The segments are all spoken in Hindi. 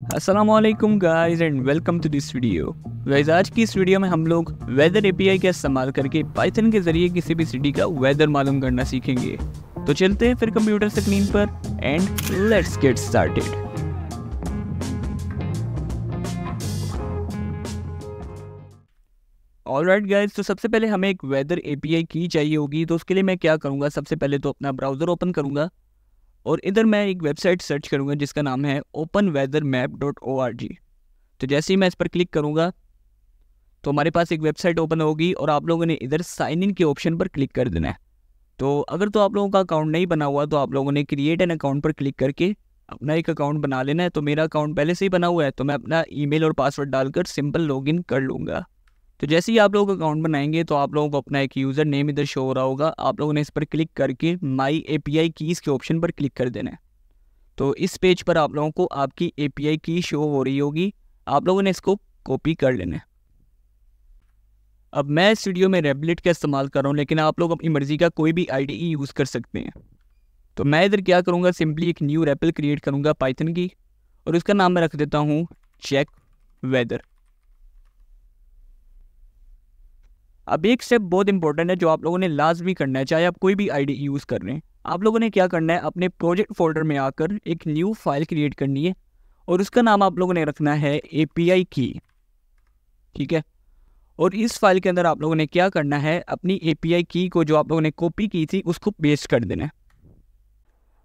अस्सलामुअलैकुम guys and welcome to this video. Guys आज की इस वीडियो में हम लोग वेदर एपीआई का इस्तेमाल करके पाइथन के जरिए किसी भी सिटी का वेदर मालूम करना सीखेंगे। तो चलते हैं फिर कंप्यूटर स्क्रीन पर and let's get started. Alright guys, तो सबसे पहले हमें एक वेदर एपीआई की चाहिए होगी। तो उसके लिए मैं क्या करूँगा, सबसे पहले तो अपना ब्राउज़र ओपन करूँगा और इधर मैं एक वेबसाइट सर्च करूँगा जिसका नाम है openweathermap.org। तो जैसे ही मैं इस पर क्लिक करूँगा तो हमारे पास एक वेबसाइट ओपन होगी और आप लोगों ने इधर साइन इन के ऑप्शन पर क्लिक कर देना है। तो अगर तो आप लोगों का अकाउंट नहीं बना हुआ तो आप लोगों ने क्रिएट एन अकाउंट पर क्लिक करके अपना एक अकाउंट बना लेना है। तो मेरा अकाउंट पहले से ही बना हुआ है, तो मैं अपना ईमेल और पासवर्ड डालकर सिंपल लॉगिन कर लूँगा। तो जैसे ही आप लोग अकाउंट बनाएंगे तो आप लोगों को अपना एक यूज़र नेम इधर शो हो रहा होगा। आप लोगों ने इस पर क्लिक करके माई एपीआई कीज़ के ऑप्शन पर क्लिक कर देना है। तो इस पेज पर आप लोगों को आपकी एपीआई की शो हो रही होगी, आप लोगों ने इसको कॉपी कर लेना है। अब मैं इस वीडियो में रेबलिट का इस्तेमाल कर रहा हूँ, लेकिन आप लोग अपनी मर्ज़ी का कोई भी आईडीई यूज़ कर सकते हैं। तो मैं इधर क्या करूँगा, सिंपली एक न्यू रेपल क्रिएट करूँगा पाइथन की और उसका नाम मैं रख देता हूँ चेक वेदर। अब एक स्टेप बहुत इंपॉर्टेंट है जो आप लोगों ने लाजमी करना है, चाहे आप कोई भी आईडी यूज़ कर रहे हैं। आप लोगों ने क्या करना है, अपने प्रोजेक्ट फोल्डर में आकर एक न्यू फाइल क्रिएट करनी है और उसका नाम आप लोगों ने रखना है एपीआई की। ठीक है, और इस फाइल के अंदर आप लोगों ने क्या करना है, अपनी एपीआई की को जो आप लोगों ने कॉपी की थी उसको पेस्ट कर देना है।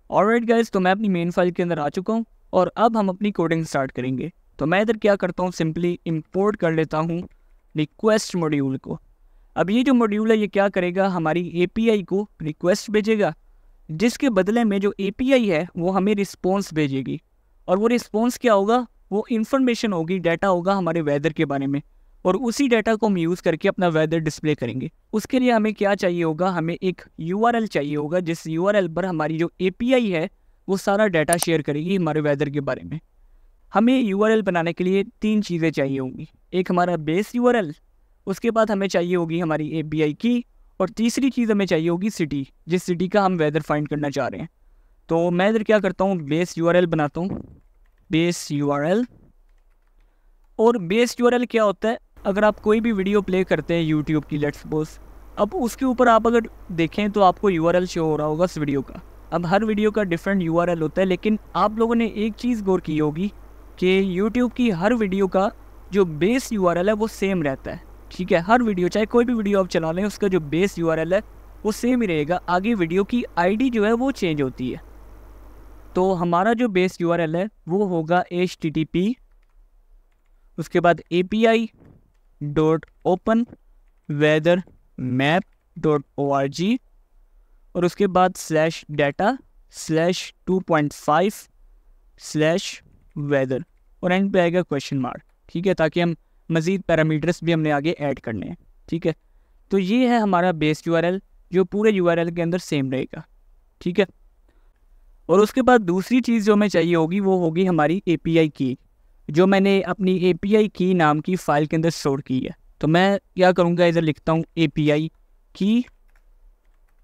ऑलराइट गाइस, तो मैं अपनी मेन फाइल के अंदर आ चुका हूँ और अब हम अपनी कोडिंग स्टार्ट करेंगे। तो मैं इधर क्या करता हूँ, सिंपली इंपोर्ट कर लेता हूँ रिक्वेस्ट मॉड्यूल को। अब ये जो मॉड्यूल है ये क्या करेगा, हमारी एपीआई को रिक्वेस्ट भेजेगा, जिसके बदले में जो एपीआई है वो हमें रिस्पॉन्स भेजेगी। और वो रिस्पॉन्स क्या होगा, वो इन्फॉर्मेशन होगी, डाटा होगा हमारे वेदर के बारे में, और उसी डाटा को हम यूज़ करके अपना वेदर डिस्प्ले करेंगे। उसके लिए हमें क्या चाहिए होगा, हमें एक यूआरएल चाहिए होगा, जिस यूआरएल पर हमारी जो एपीआई है वो सारा डाटा शेयर करेगी हमारे वेदर के बारे में। हमें यूआरएल बनाने के लिए तीन चीज़ें चाहिए होंगी। एक हमारा बेस यूआरएल, उसके बाद हमें चाहिए होगी हमारी एपीआई की, और तीसरी चीज़ हमें चाहिए होगी सिटी, जिस सिटी का हम वेदर फाइंड करना चाह रहे हैं। तो मैं इधर क्या करता हूँ, बेस यूआरएल बनाता हूँ, बेस यूआरएल। और बेस यूआरएल क्या होता है, अगर आप कोई भी वीडियो प्ले करते हैं यूट्यूब की, लेट्स सपोज, अब उसके ऊपर आप अगर देखें तो आपको यूआरएल शो हो रहा होगा उस वीडियो का। अब हर वीडियो का डिफरेंट यूआरएल होता है, लेकिन आप लोगों ने एक चीज़ गौर की होगी कि यूट्यूब की हर वीडियो का जो बेस यूआरएल है वो सेम रहता है। ठीक है, हर वीडियो, चाहे कोई भी वीडियो आप चला लें, उसका जो बेस यूआरएल है वो सेम ही रहेगा। आगे वीडियो की आईडी जो है वो चेंज होती है। तो हमारा जो बेस यूआरएल है वो होगा http, उसके बाद api.openweathermap.org और उसके बाद /data/2.5/weather और एंड पे आएगा क्वेश्चन मार्क। ठीक है, ताकि हम मज़ीद पैरामीटर्स भी हमने आगे ऐड करने हैं। ठीक है, तो ये है हमारा बेस यूआरएल जो पूरे यूआरएल के अंदर सेम रहेगा। ठीक है, और उसके बाद दूसरी चीज़ जो हमें चाहिए होगी वो होगी हमारी एपीआई की, जो मैंने अपनी एपीआई की नाम की फ़ाइल के अंदर स्टोर की है। तो मैं क्या करूँगा, इधर लिखता हूँ एपीआई की,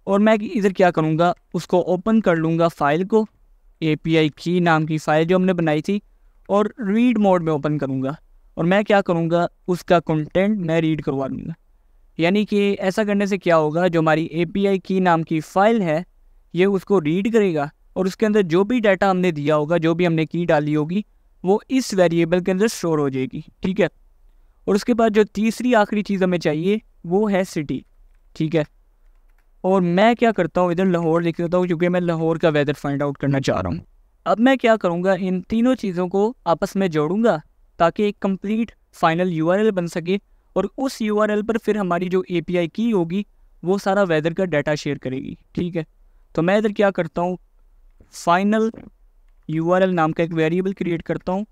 और मैं इधर क्या करूँगा, उसको ओपन कर लूँगा फ़ाइल को, एपीआई की नाम की फ़ाइल जो हमने बनाई थी, और रीड मोड में ओपन करूँगा। और मैं क्या करूँगा, उसका कंटेंट मैं रीड करवा लूँगा। यानी कि ऐसा करने से क्या होगा, जो हमारी एपीआई की नाम की फ़ाइल है ये उसको रीड करेगा और उसके अंदर जो भी डाटा हमने दिया होगा, जो भी हमने की डाली होगी, वो इस वेरिएबल के अंदर स्टोर हो जाएगी। ठीक है, और उसके बाद जो तीसरी आखिरी चीज़ हमें चाहिए वो है सिटी। ठीक है, और मैं क्या करता हूँ, इधर लाहौर लिख देता हूँ क्योंकि मैं लाहौर का वेदर फाइंड आउट करना चाह रहा हूँ। अब मैं क्या करूँगा, इन तीनों चीज़ों को आपस में जोड़ूंगा ताकि एक कंप्लीट फाइनल यूआरएल बन सके, और उस यूआरएल पर फिर हमारी जो एपीआई की होगी वो सारा वेदर का डाटा शेयर करेगी। ठीक है, तो मैं इधर क्या करता हूँ, फाइनल यूआरएल नाम का एक वेरिएबल क्रिएट करता हूँ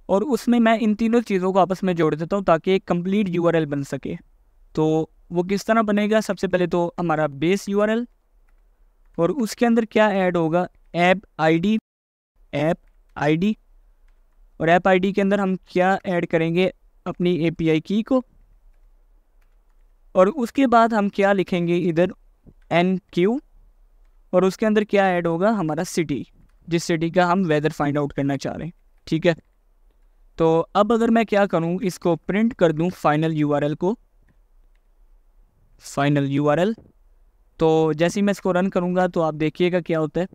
और उसमें मैं इन तीनों चीज़ों को आपस में जोड़ देता हूँ ताकि एक कंप्लीट यूआरएल बन सके। तो वो किस तरह बनेगा, सबसे पहले तो हमारा बेस यूआरएल, और उसके अंदर क्या ऐड होगा, ऐप आईडी, और ऐप आईडी के अंदर हम क्या ऐड करेंगे, अपनी एपीआई की को, और उसके बाद हम क्या लिखेंगे इधर, NQ, और उसके अंदर क्या ऐड होगा, हमारा सिटी, जिस सिटी का हम वेदर फाइंड आउट करना चाह रहे हैं। ठीक है, तो अब अगर मैं क्या करूँ, इसको प्रिंट कर दूँ फाइनल यूआरएल को, फाइनल यूआरएल। तो जैसे ही मैं इसको रन करूँगा तो आप देखिएगा क्या होता है।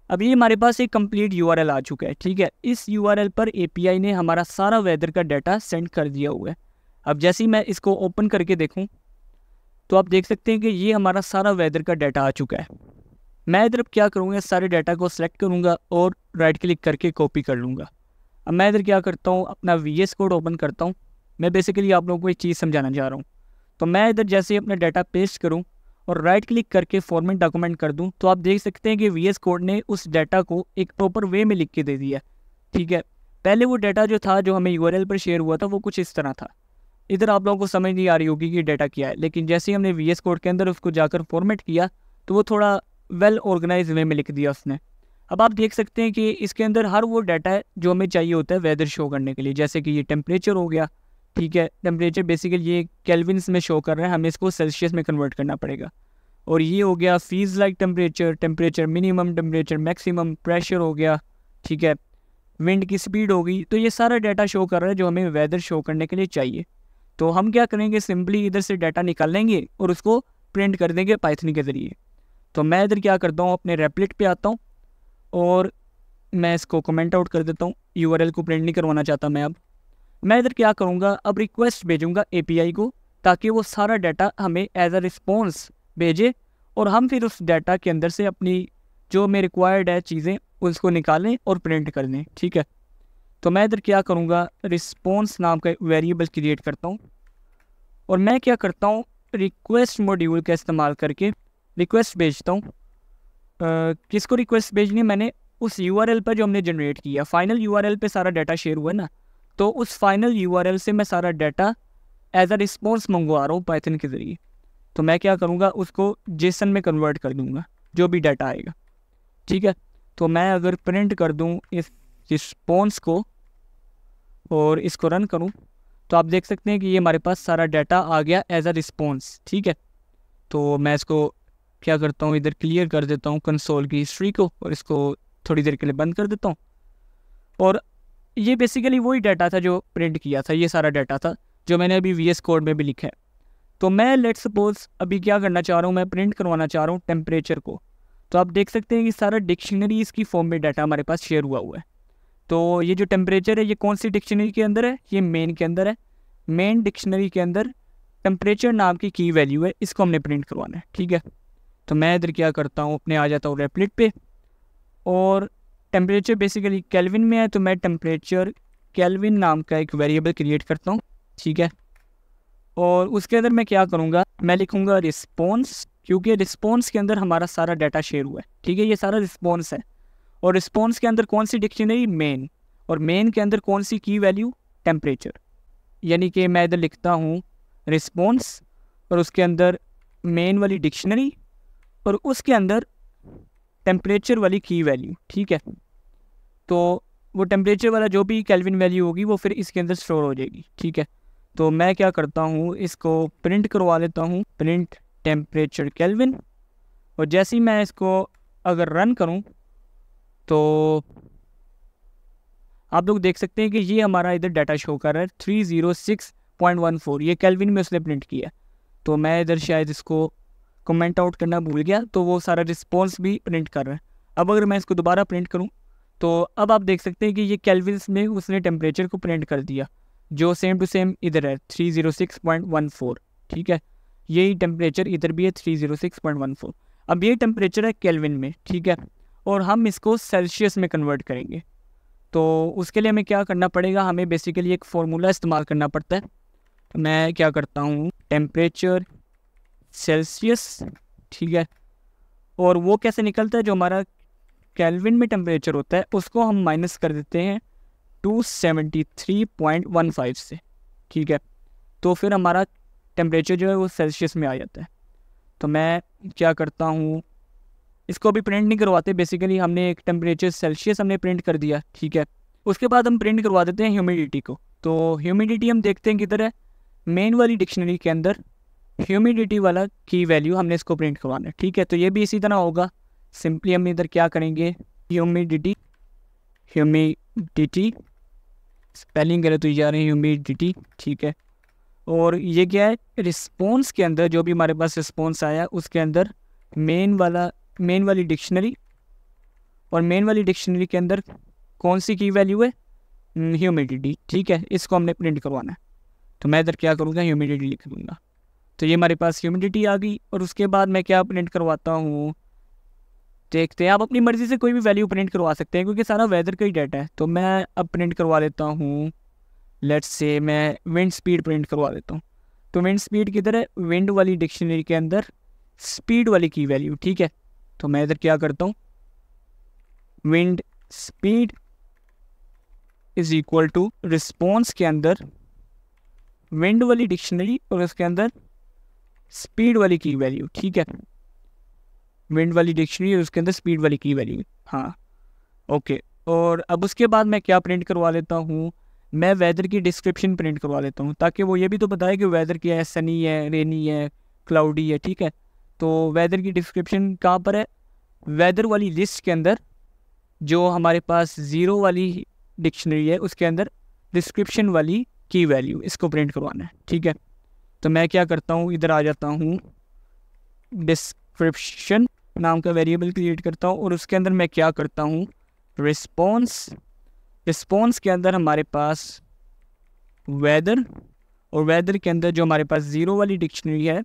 अब ये हमारे पास एक कंप्लीट यूआरएल आ चुका है, ठीक है। इस यूआरएल पर एपीआई ने हमारा सारा वेदर का डाटा सेंड कर दिया हुआ है। अब जैसे ही मैं इसको ओपन करके देखूं तो आप देख सकते हैं कि ये हमारा सारा वेदर का डाटा आ चुका है। मैं इधर क्या करूँगा, सारे डाटा को सिलेक्ट करूँगा और राइट क्लिक करके कॉपी कर लूँगा। अब मैं इधर क्या करता हूँ, अपना VS कोड ओपन करता हूँ। मैं बेसिकली आप लोगों को एक चीज़ समझाना चाह रहा हूँ। तो मैं इधर जैसे ही अपना डाटा पेस्ट करूँ और राइट क्लिक करके फॉर्मेट डॉक्यूमेंट कर दूं तो आप देख सकते हैं कि VS कोड ने उस डाटा को एक प्रॉपर वे में लिख के दे दिया, ठीक है। पहले वो डाटा जो था, जो हमें यूआरएल पर शेयर हुआ था, वो कुछ इस तरह था। इधर आप लोगों को समझ नहीं आ रही होगी कि डाटा क्या है, लेकिन जैसे ही हमने VS कोड के अंदर उसको जाकर फॉर्मेट किया तो वो थोड़ा वेल ऑर्गेनाइज वे में लिख दिया उसने। अब आप देख सकते हैं कि इसके अंदर हर वो डाटा है जो हमें चाहिए होता है वेदर शो करने के लिए। जैसे कि ये टेम्परेचर हो गया, ठीक है। टेम्परेचर बेसिकली ये केल्विन्स में शो कर रहा है, हमें इसको सेल्सियस में कन्वर्ट करना पड़ेगा। और ये हो गया fees like temperature, temperature minimum, temperature maximum, pressure हो गया, ठीक है। विंड की स्पीड हो गई। तो ये सारा डाटा शो कर रहा है जो हमें वेदर शो करने के लिए चाहिए। तो हम क्या करेंगे, सिंपली इधर से डाटा निकाल लेंगे और उसको प्रिंट कर देंगे पाइथन के ज़रिए। तो मैं इधर क्या करता हूँ, अपने रेपलेट पे आता हूँ और मैं इसको कमेंट आउट कर देता हूँ। यूआरएल को प्रिंट नहीं करवाना चाहता मैं। अब मैं इधर क्या करूँगा, अब रिक्वेस्ट भेजूँगा एपीआई को, ताकि वो सारा डाटा हमें एज अ रिस्पॉन्स भेजे और हम फिर उस डाटा के अंदर से अपनी जो हमें रिक्वायर्ड है चीज़ें उसको निकालें और प्रिंट कर दें, ठीक है। तो मैं इधर क्या करूँगा, रिस्पॉन्स नाम का वेरिएबल क्रिएट करता हूँ और मैं क्या करता हूँ, रिक्वेस्ट मॉड्यूल का इस्तेमाल करके रिक्वेस्ट भेजता हूँ। किसको रिक्वेस्ट भेजनी है, मैंने उस यूआरएल पर जो हमने जनरेट किया, फाइनल यूआरएल पे सारा डाटा शेयर हुआ है ना, तो उस फाइनल यूआरएल से मैं सारा डाटा एज अ रिस्पॉन्स मंगवा रहा हूँ पाइथन के ज़रिए। तो मैं क्या करूँगा, उसको जेसन में कन्वर्ट कर दूँगा जो भी डाटा आएगा, ठीक है। तो मैं अगर प्रिंट कर दूँ इस रिस्पॉन्स को और इसको रन करूँ तो आप देख सकते हैं कि ये हमारे पास सारा डाटा आ गया एज अ रिस्पॉन्स, ठीक है। तो मैं इसको क्या करता हूँ, इधर क्लियर कर देता हूँ कंसोल की हिस्ट्री को और इसको थोड़ी देर के लिए बंद कर देता हूँ। और ये बेसिकली वही डाटा था जो प्रिंट किया था, ये सारा डाटा था जो मैंने अभी VS कोड में भी लिखा है। तो मैं लेट सपोज अभी क्या करना चाह रहा हूँ, मैं प्रिंट करवाना चाह रहा हूँ टेम्परेचर को। तो आप देख सकते हैं कि सारा डिक्शनरी इसकी फॉर्म में डाटा हमारे पास शेयर हुआ है। तो ये जो टेम्परेचर है ये कौन सी डिक्शनरी के अंदर है, ये मेन के अंदर है। मेन डिक्शनरी के अंदर टेम्परेचर नाम की की वैल्यू है, इसको हमने प्रिंट करवाना है, ठीक है। तो मैं इधर क्या करता हूँ, अपने आ जाता हूँ रेपलेट पे और टेम्परेचर बेसिकली केल्विन में है, तो मैं टेम्परेचर केल्विन नाम का एक वेरिएबल क्रिएट करता हूँ, ठीक है। और उसके अंदर मैं क्या करूँगा, मैं लिखूँगा रिस्पॉन्स, क्योंकि रिस्पॉन्स के अंदर हमारा सारा डाटा शेयर हुआ है, ठीक है। ये सारा रिस्पॉन्स है और रिस्पॉन्स के अंदर कौन सी डिक्शनरी, मेन, और मेन के अंदर कौन सी की वैल्यू, टेम्परेचर। यानी कि मैं इधर लिखता हूँ रिस्पॉन्स और उसके अंदर मेन वाली डिक्शनरी और उसके अंदर टेम्परेचर वाली की वैल्यू, ठीक है। तो वो टेम्परेचर वाला जो भी केल्विन वैल्यू होगी वो फिर इसके अंदर स्टोर हो जाएगी, ठीक है। तो मैं क्या करता हूँ, इसको प्रिंट करवा लेता हूँ, प्रिंट टेम्परेचर केल्विन। और जैसे ही मैं इसको अगर रन करूँ तो आप लोग देख सकते हैं कि ये हमारा इधर डाटा शो कर रहा है 306.14, ये केल्विन में उसने प्रिंट किया। तो मैं इधर शायद इसको कमेंट आउट करना भूल गया, तो वो सारा रिस्पॉन्स भी प्रिंट कर रहा है। अब अगर मैं इसको दोबारा प्रिंट करूं तो अब आप देख सकते हैं कि ये केल्विन्स में उसने टेम्परेचर को प्रिंट कर दिया, जो सेम टू सेम इधर है 306.14, ठीक है। यही टेम्परेचर इधर भी है 306.14। अब ये टेम्परेचर है केल्विन में, ठीक है, और हम इसको सेल्सियस में कन्वर्ट करेंगे। तो उसके लिए हमें क्या करना पड़ेगा, हमें बेसिकली एक फार्मूला इस्तेमाल करना पड़ता है। तो मैं क्या करता हूँ, टेम्परेचर सेल्सियस, ठीक है, और वो कैसे निकलता है, जो हमारा केल्विन में टेम्परेचर होता है उसको हम माइनस कर देते हैं 273.15 से, ठीक है। तो फिर हमारा टेम्परेचर जो है वो सेल्सियस में आ जाता है। तो मैं क्या करता हूँ, इसको अभी प्रिंट नहीं करवाते, बेसिकली हमने एक टेम्परेचर सेल्सियस हमने प्रिंट कर दिया, ठीक है। उसके बाद हम प्रिंट करवा देते हैं ह्यूमिडिटी को। तो ह्यूमिडिटी हम देखते हैं किधर है, मेन वाली डिक्शनरी के अंदर ह्यूमिडिटी वाला की वैल्यू हमने इसको प्रिंट करवाना है, ठीक है। तो ये भी इसी तरह होगा, सिंपली हम इधर क्या करेंगे, ह्यूमिडिटी स्पेलिंग करें तो ये जा रहे हैं ह्यूमिडिटी, ठीक है। और ये क्या है, रिस्पॉन्स के अंदर जो भी हमारे पास रिस्पॉन्स आया उसके अंदर मेन वाली डिक्शनरी, और मेन वाली डिक्शनरी के अंदर कौन सी की वैल्यू है, ह्यूमिडिटी, ठीक है। इसको हमने प्रिंट करवाना है, तो मैं इधर क्या करूँगा, ह्यूमिडिटी लिख दूँगा। तो ये हमारे पास ह्यूमिडिटी आ गई। और उसके बाद मैं क्या प्रिंट करवाता हूँ, देखते हैं। आप अपनी मर्ज़ी से कोई भी वैल्यू प्रिंट करवा सकते हैं क्योंकि सारा वेदर का ही डाटा है। तो मैं अब प्रिंट करवा लेता हूँ, लेट्स से मैं विंड स्पीड प्रिंट करवा देता हूँ। तो विंड स्पीड किधर है, विंड वाली डिक्शनरी के अंदर स्पीड वाली की वैल्यू, ठीक है। तो मैं इधर क्या करता हूँ, wind speed is equal to response के अंदर विंड वाली डिक्शनरी और उसके अंदर स्पीड वाली की वैल्यू, ठीक है। विंड वाली डिक्शनरी और उसके अंदर स्पीड वाली की वैल्यू, हाँ ओके। और अब उसके बाद मैं क्या प्रिंट करवा लेता हूँ, मैं वेदर की डिस्क्रिप्शन प्रिंट करवा लेता हूँ, ताकि वो ये भी तो बताए कि वेदर क्या है, सनी है, रेनी है, क्लाउडी है, ठीक है। तो वेदर की डिस्क्रिप्शन कहाँ पर है, वेदर वाली लिस्ट के अंदर जो हमारे पास ज़ीरो वाली डिक्शनरी है उसके अंदर डिस्क्रिप्शन वाली की वैल्यू, इसको प्रिंट करवाना है, ठीक है। तो मैं क्या करता हूँ, इधर आ जाता हूँ, डिस्क्रिप्शन नाम का वेरिएबल क्रिएट करता हूँ और उसके अंदर मैं क्या करता हूँ, रिस्पॉन्स के अंदर हमारे पास वेदर, और वेदर के अंदर जो हमारे पास ज़ीरो वाली डिक्शनरी है,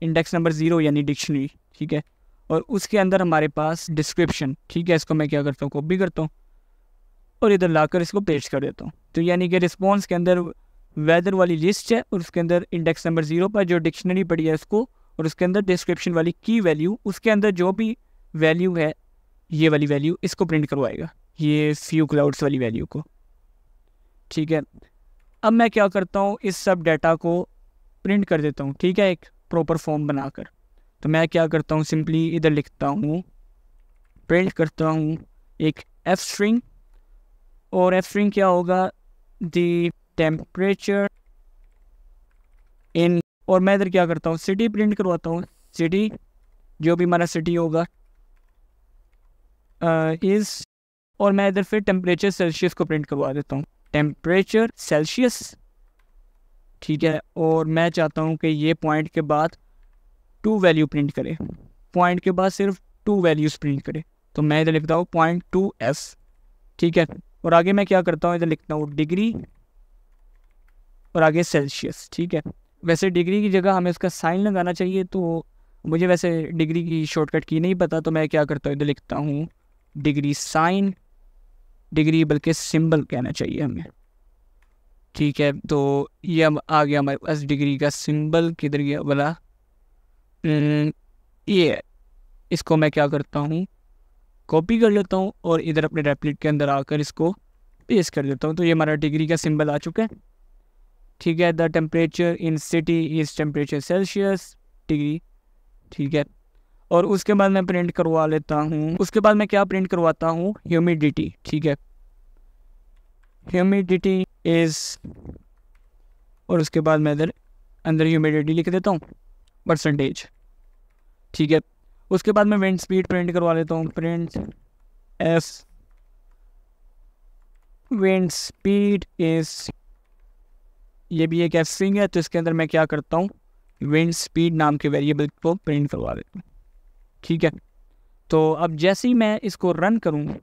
इंडेक्स नंबर 0 यानी डिक्शनरी, ठीक है। और उसके अंदर हमारे पास डिस्क्रिप्शन, ठीक है। इसको मैं क्या करता हूँ, कॉपी करता हूँ और इधर लाकर इसको पेस्ट कर देता हूँ। तो यानी कि रिस्पॉन्स के अंदर वेदर वाली लिस्ट है और उसके अंदर इंडेक्स नंबर 0 पर जो डिक्शनरी पड़ी है उसको, और उसके अंदर डिस्क्रिप्शन वाली की वैल्यू, उसके अंदर जो भी वैल्यू है ये वाली वैल्यू, इसको प्रिंट करवाएगा, ये फ्यू क्लाउड्स वाली वैल्यू को, ठीक है। अब मैं क्या करता हूँ, इस सब डाटा को प्रिंट कर देता हूँ, ठीक है, एक प्रॉपर फॉर्म बनाकर। तो मैं क्या करता हूँ, सिंपली इधर लिखता हूँ, प्रिंट करता हूँ एक एफ स्ट्रिंग, और एफ स्ट्रिंग क्या होगा, द टेम्परेचर इन, और मैं इधर क्या करता हूँ, सिटी प्रिंट करवाता हूँ, सिटी जो भी हमारा सिटी होगा इज़, और मैं इधर फिर टेम्परेचर सेल्सियस को प्रिंट करवा देता हूँ, टेम्परेचर सेल्सियस, ठीक है। और मैं चाहता हूँ कि ये पॉइंट के बाद 2 वैल्यू प्रिंट करे, पॉइंट के बाद सिर्फ 2 वैल्यूज़ प्रिंट करे। तो मैं इधर लिखता हूँ .2f, ठीक है। और आगे मैं क्या करता हूँ, इधर लिखता हूँ डिग्री और आगे सेल्सियस, ठीक है। वैसे डिग्री की जगह हमें उसका साइन लगाना चाहिए, तो मुझे वैसे डिग्री की शॉर्टकट की नहीं पता, तो मैं क्या करता हूँ, इधर लिखता हूँ डिग्री साइन, डिग्री बल्कि सिंबल कहना चाहिए हमें, ठीक है। तो ये अब आ गया हमारे पास डिग्री का सिंबल, किधर गया वाला, ये है। इसको मैं क्या करता हूँ, कॉपी कर लेता हूँ और इधर अपने रेपलेट के अंदर आकर इसको पेस्ट कर देता हूँ। तो ये हमारा डिग्री का सिंबल आ चुका है, ठीक है। The temperature in city is temperature Celsius degree, ठीक है। और उसके बाद मैं प्रिंट करवा लेता हूँ, उसके बाद मैं क्या प्रिंट करवाता हूँ, ह्यूमिडिटी, ठीक है। ह्यूमिडिटी इज़, और उसके बाद मैं इधर अंदर ह्यूमिडिटी लिख देता हूँ, परसेंटेज, ठीक है। उसके बाद मैं विंड स्पीड प्रिंट करवा लेता हूँ, print F wind speed is, ये भी एक एफ स्ट्रिंग है, तो इसके अंदर मैं क्या करता हूँ, विंड स्पीड नाम के वेरिएबल को प्रिंट करवा देता हूँ, ठीक है। तो अब जैसे ही मैं इसको रन करूँ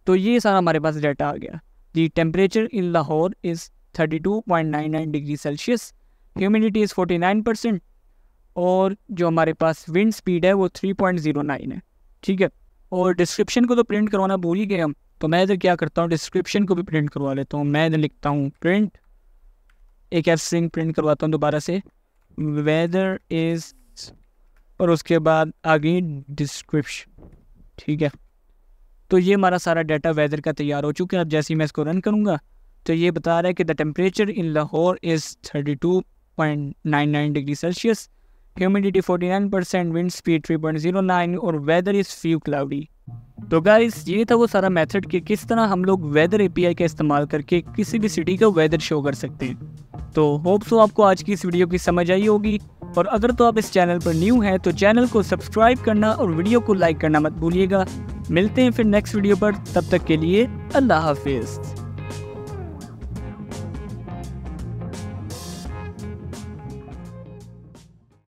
तो ये सारा हमारे पास डाटा आ गया। दी temperature in Lahore is 32.99 degree Celsius, humidity is 49%, और जो हमारे पास विंड स्पीड है वो 3.09 है, ठीक है। और डिस्क्रिप्शन को तो प्रिंट करवाना भूल ही गए हम, तो मैं इधर क्या करता हूँ, डिस्क्रिप्शन को भी प्रिंट करवा लेता हूँ। मैं इधर लिखता हूँ प्रिंट, एक एफ स्ट्रिंग प्रिंट करवाता हूँ दोबारा से, वेदर इज़, और उसके बाद आगे डिस्क्रिप्शन, ठीक है। तो ये हमारा सारा डाटा वेदर का तैयार हो चुका है। अब जैसे ही मैं इसको रन करूँगा तो ये बता रहा है कि the temperature in Lahore is 32.99 degree Celsius, humidity 49%, wind speed 3.09 और वेदर इज़ फ्यू क्लाउडी। तो गाइस ये था वो सारा मेथड कि किस तरह हम लोग वेदर एपीआई का इस्तेमाल करके किसी भी सिटी का वेदर शो कर सकते हैं। तो होप सो आपको आज की इस वीडियो की समझ आई होगी, और अगर तो आप इस चैनल पर न्यू हैं तो चैनल को सब्सक्राइब करना और वीडियो को लाइक करना मत भूलिएगा। मिलते हैं फिर नेक्स्ट वीडियो पर, तब तक के लिए अल्लाह हाफिज़।